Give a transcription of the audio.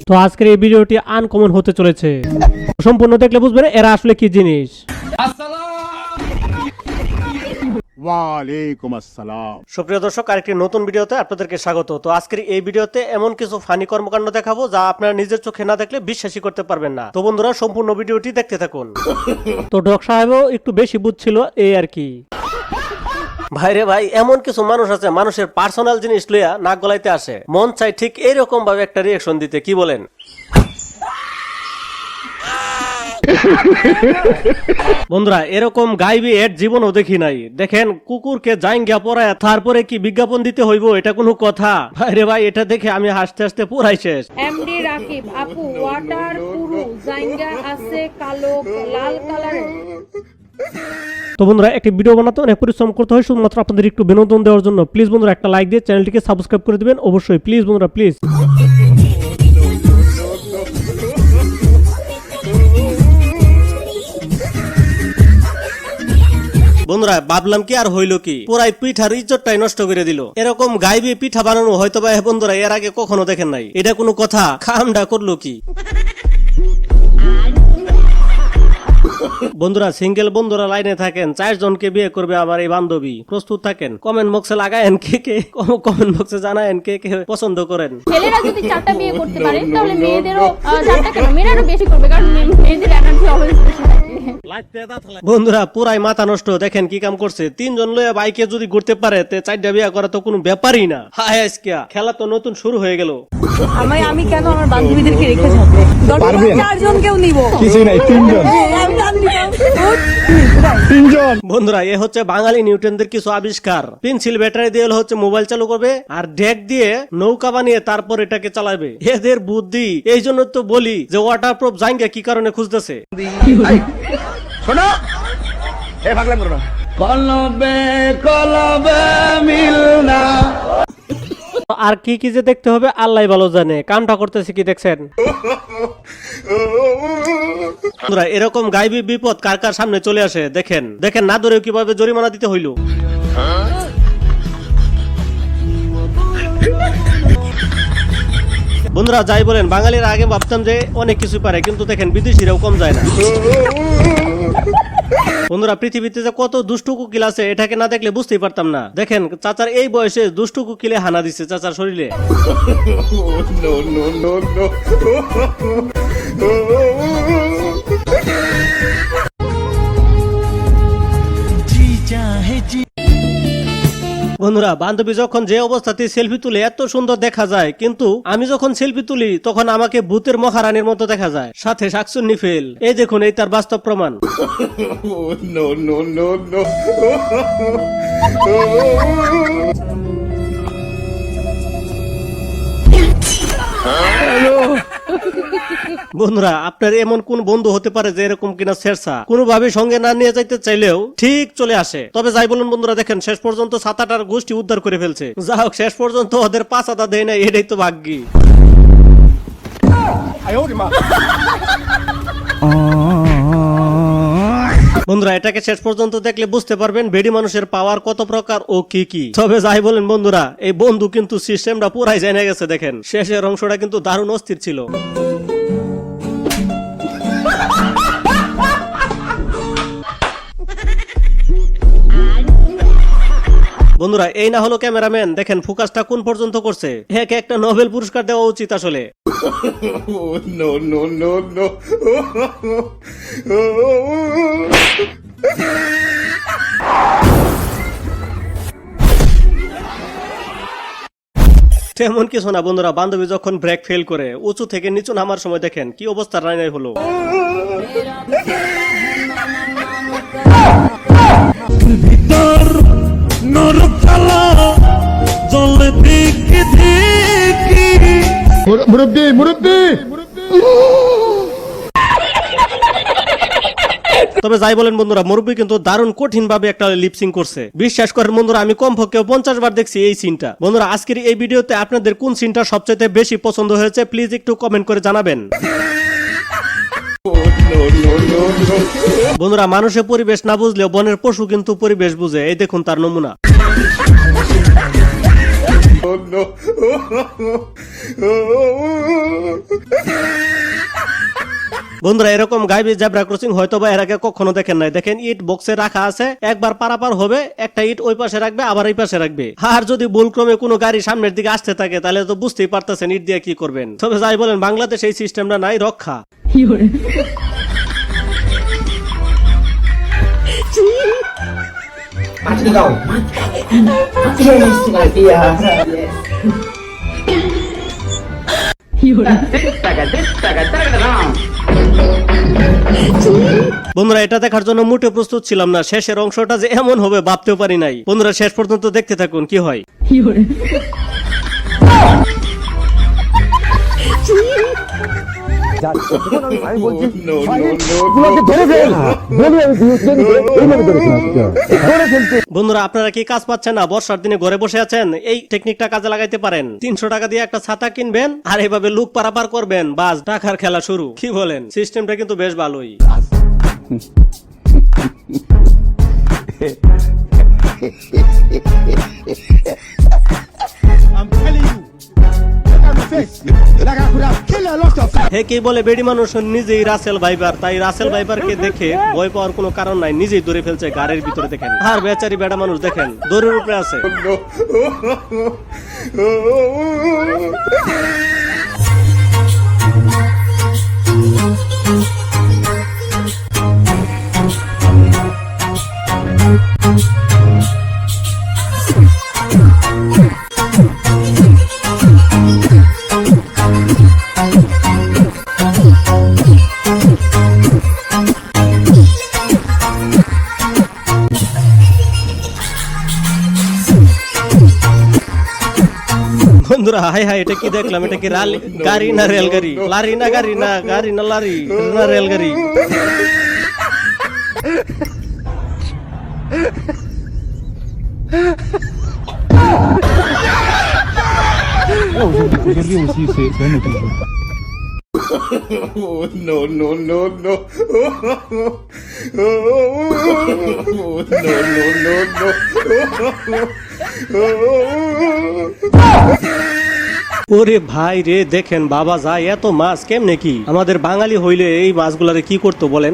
তো আজকের এই ভিডিওটি আনকমন হতে চলেছে, সম্পূর্ণ দেখলে বুঝবেন এরা আসলে কি জিনিস। ওয়ালাইকুম আসসালাম। সুপ্রিয় দর্শক, আরেকটি নতুন ভিডিওতে আপনাদেরকে স্বাগত। তো আজকের এই ভিডিওতে এমন কিছু ফানি কর্মকাণ্ড দেখাবো যা আপনারা নিজের চোখে না দেখলে বিশ্বাসই করতে পারবেন না। তো বন্ধুরা, সম্পূর্ণ ভিডিওটি দেখতে থাকুন। তো ডক সাহেবও একটু বেশি বুঝছিল এই আর কি। ভাইরে ভাই, এমন কিছু মানুষ আছে মানুষের পার্সোনাল জিনিস লইয়া নাক গলাইতে আসে, মন চাই ঠিক এইরকম ভাবে একটা রিয়েকশন দিতে, কি বলেন? বন্ধুরা, এরকম গাইবি এর জীবনও দেখি নাই। দেখেন, কুকুরকে জাইঙ্গা পড়ায় তারপরে কি বিজ্ঞাপন দিতে হইব, এটা কোনো কথা? ভাইরে ভাই, এটা দেখে আমি হাসতে হাসতে পুরাই শেষ। এমডি রাকিব আপু ওয়াটার পুরু জাইঙ্গা আছে কালো লাল কালারের। তো বন্ধুরা, একটি ভিডিও বানাতে অনেক পরিশ্রম করতে হয় শুধুমাত্র আপনাদের একটু বিনোদন দেওয়ার জন্য। প্লিজ বন্ধুরা, একটা লাইক দিয়ে চ্যানেলটিকে সাবস্ক্রাইব করে দিবেন অবশ্যই। প্লিজ বন্ধুরা, প্লিজ। বন্ধুরা, ভাবলাম কি আর হইল কি, পুরাই পিঠার ইজ্জতটাই নষ্ট করে দিল। এরকম গাইবি পিঠা বানানো হয়তো বা বন্ধুরা এর আগে কখনো দেখেন নাই। এটা কোনো কথা? খামডা করলো কি? বন্ধুরা, সিঙ্গেল বন্ধুরা লাইনে থাকেন, 4 জনকে বিয়ে করবে আমার এই বান্ধবী, প্রস্তুত থাকেন। কমেন্ট বক্সে লাগায়েন কে কে, কমেন্ট বক্সে জানায়েন কে কে পছন্দ করেন। ছেলেরা যদি 4টা বিয়ে করতে পারে তাহলে মেয়েদেরও 4টা কেন, মেয়েরাও বেশি করবে, কারণ মেয়েদের এনার্জি অলওয়েজ বেশি থাকে। বন্ধুরা, পুরাই মাথা নষ্ট। দেখেন কি কাম করছে, 3 জন লয়ে বাইকে যদি ঘুরতে পারে তে 4টা বিয়ে করা তো কোনো ব্যাপারই না। হায় আজকিয়া, খেলা তো নতুন শুরু হয়ে গেল। আমি কেন আমার বান্ধবীদেরকে রেখে যাবো? 4 জনকেও নিব, কিছু নাই, 3 জন। বন্ধুরা, এ হচ্ছে বাঙালি নিউটনদের কিছু আবিষ্কার। পেন্সিল ব্যাটারি দিয়ে হচ্ছে মোবাইল চালু করবে, আর ডেক দিয়ে নৌকা বানিয়ে তারপর এটাকে চালাবে। এদের বুদ্ধি, এই জন্য তো বলি যে ওয়াটারপ্রুফ জাইঙ্গা কি কারণে খুঁজতেছে। শোনো, এ ভাগলাম করো না। আর কি কি যে দেখতে হবে আল্লাহ ভালো জানে। কামটা করতেছে কি দেখছেন? বন্ধুরা, এরকম গাইবি বিপদ কার কার সামনে চলে আসে দেখেন। দেখেন না ধরেও কিভাবে জরিমানা দিতে হইল। বন্ধুরা, যাই বলেন, বাঙালিরা আগে ভাবতাম যে অনেক কিছু পারে, কিন্তু দেখেন বিদেশিরাও কম যায় না। বন্ধুরা, পৃথিবীতে যে কত দুষ্টু কুকিল আছে এটাকে না দেখলে বুঝতেই পারতাম না। দেখেন, চাচার এই বয়সে দুষ্টু কুকিলে হানা দিচ্ছে চাচার শরীরে। বন্ধুরা, বান্ধবী যখন যে অবস্থাতে সেলফি তুলে এত সুন্দর দেখা যায়, কিন্তু আমি যখন সেলফি তুলি তখন আমাকে ভূতের মহারানীর মতো দেখা যায়, সাথে শাকচুন্নি ফেল। এই দেখুন, এই তার বাস্তব প্রমাণ। বন্ধুরা, আপনার এমন কোন বন্ধু হতে পারে যে এরকম কিনা শেরসা কোনোভাবে সঙ্গে না নিয়ে যাইতে চাইলেও ঠিক চলে আসে? তবে যাই বলুন বন্ধুরা, দেখেন শেষ পর্যন্ত 7-8টার গোষ্ঠী উদ্ধার করে ফেলছে। যা হোক, শেষ পর্যন্ত ওদের 5 আদা দেয় না, এটাই তো ভাগ্যি। বন্ধুরা, এটাকে শেষ পর্যন্ত দেখলে বুঝতে পারবেন বেডি মানুষের পাওয়ার কত প্রকার ও কি কি। তবে যাই বলেন বন্ধুরা, এই বন্ধু কিন্তু সিস্টেমটা পুরাই জেনে গেছে। দেখেন, শেষের অংশটা কিন্তু দারুণ অস্থির ছিল। বন্ধুরা, এই না হলো ক্যামেরাম্যান, দেখেন ফোকাসটা কোন পর্যন্ত করছে। একে একটা নোবেল পুরস্কার দেওয়া উচিত আসলে। তেমন কিছু না বন্ধুরা, বান্ধবী যখন ব্রেক ফেল করে উঁচু থেকে নিচু নামার সময় দেখেন কি অবস্থা রাইনাই হলো। মুরব্বি মুরব্বি। তবে যাই বলেন বন্ধুরা, মুরব্বী কিন্তু দারুণ কঠিন ভাবে একটা লিপসিং করছে। বিশ্বাস করেন বন্ধুরা, আমি কমপক্ষে 50 বার দেখছি এই সিনটা। বন্ধুরা, আজকের এই ভিডিওতে আপনাদের কোন সিনটা সবচেয়ে বেশি পছন্দ হয়েছে প্লিজ একটু কমেন্ট করে জানাবেন। বন্ধুরা, মানুষের পরিবেশ না বুঝলেও বনের পশু কিন্তু পরিবেশ বুঝে। এই দেখুন তার নমুনা। বন্ধুরা এরকম গাইবি জেব্রা ক্রসিং হয়তো বা এর আগে কখনো দেখেন নাই। দেখেন ইট বক্সে রাখা আছে, একবার পারাপার হবে, একটা ইট ওই পাশে রাখবে, আবার এই পাশে রাখবে। আর যদি ভুলক্রমে কোনো গাড়ি সামনের দিকে আসতে থাকে তাহলে তো বুঝতেই পারতেছেন ইট দিয়ে কি করবেন। তবে যাই বলেন বাংলাদেশে এই সিস্টেমটা নাই, রক্ষা। বন্ধুরা এটা দেখার জন্য মোটে প্রস্তুত ছিলাম না, শেষের অংশটা যে এমন হবে ভাবতেও পারি নাই। বন্ধুরা শেষ পর্যন্ত দেখতে থাকুন কি হয়। বন্ধুরা আপনারা কি কাজ পাচ্ছেন না, বর্ষার দিনে ঘরে বসে আছেন, এই টেকনিকটা কাজে লাগাইতে পারেন। 300 টাকা দিয়ে একটা ছাতা কিনবেন আর এইভাবে লুক পারাপার করবেন, বাস টাকার খেলা শুরু। কি বলেন? সিস্টেমটা কিন্তু বেশ ভালোই। হে কি বলে বেডি মানুষ নিজেই রাসেল ভাইবার, তাই রাসেল ভাইবারকে দেখে ভয় পাওয়ার কোনো কারণ নাই, নিজেই ধরে ফেলছে গাড়ির ভিতরে। দেখেন আর বেচারি বেডা মানুষ দেখেন দৌড়ের উপরে আছে। বন্ধুরা হাই হাই এটা কি দেখলাম? এটা কি গাড়ি না রেলগাড়ি? লারি না গাড়ি, না গাড়ি না লারি, না রেলগাড়ি। ওরে ভাই রে, দেখেন বাবা যায় এত মাছ কেমনে কি? আমাদের বাঙালি হইলে এই মাছগুলারে কি করতো বলেন?